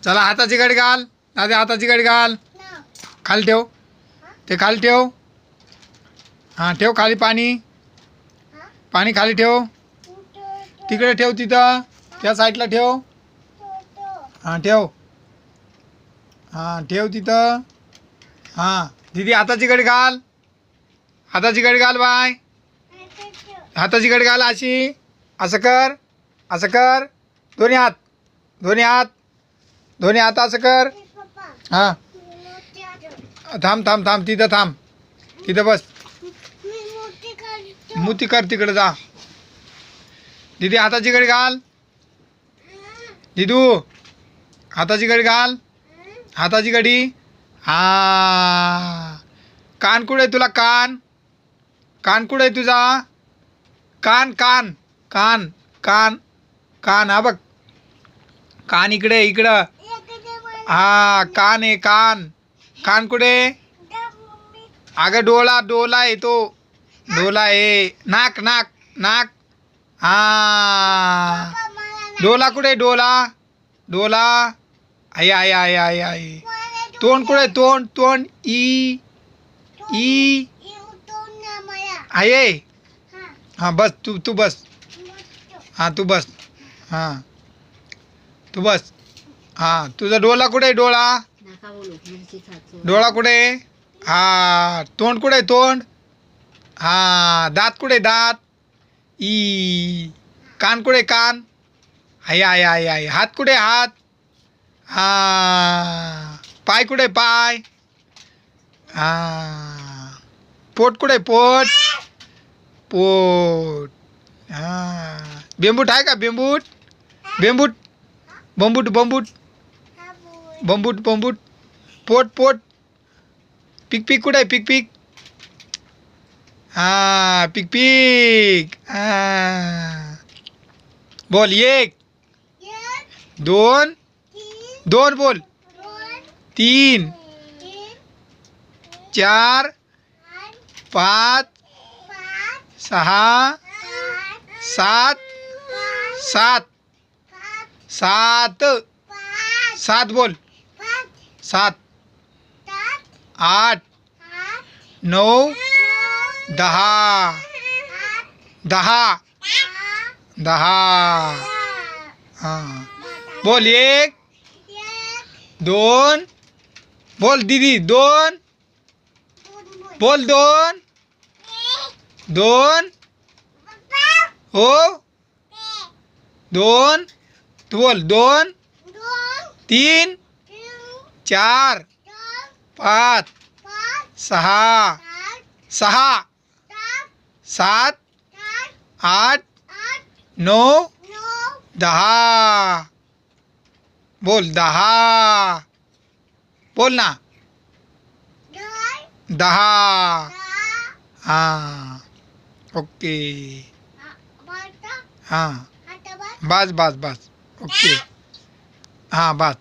चला हाताची घडी घाल. दादा हाताची घडी घाल. खाली ठेव. ते खाली ठेव. हां ठेव खाली पाणी. पाणी खाली ठेव. तिकडे ठेव तिथं. त्या साईडला ठेव. हां ठेव. हां ठेव तिथं. हां दीदी हाताची घडी घाल. हाताची घडी घाल बाय. हाताची घडी घाल अशी. असं कर. असं कर. दोन्ही हात. दोन्ही हात. दोन्ही हात असं कर. हां थांब थांब थांब तिथं थांब. तिथं बस. मुती कर तिकडे जा. दीदी हाताची घडी घाल. दिदू हाताची घडी घाल. हाताची घडी. हां कान कुठे तुला कान. कान कुठे तुझा. कान कान कान कान कान हा बघ. कान इकडे इकडं. हा कान आहे कान. कान कुठे. अगं डोळा डोला आहे तो. डोला आहे. नाक नाक नाक. हा डोला कुठे डोला. डोला आई आई आई आई आई. तोंड कुठे तोंड तोंड. ई ई आहे. हां बस तू तू बस. हां तू बस. हां तू बस. हां तुझा डोला कुठे डोळा. डोळा कुठे. हां तोंड कुठे तोंड. हां दात कुठे दात. ई कान कुठे कान. आई आई आई आई. हात कुठे हात. हां पाय कुठे पाय. हां पोट कुठे पोट. पोट. हां बेंबूट आहे का बेंबूट. बेंबूट बंबूट बंबूट बंबूट बंबूट. पोट पोट. पिक पिक कुठे पिक पिक. हां पिक पिक. हां बोल. एक दोन. दोन बोल. तीन चार पाच सहा सात. सात सात. सात बोल. सात आठ नऊ दहा. दहा दहा. हां बोल. एक दोन बोल. दीदी दोन बोल. दोन दोन हो. दोन तू बोल. दोन तीन चार पाच सहा. सहा सात आठ नऊ दहा. बोल. दहा बोल ना. दहा. हां ओके. हां बस बस बस ओके. हां बस.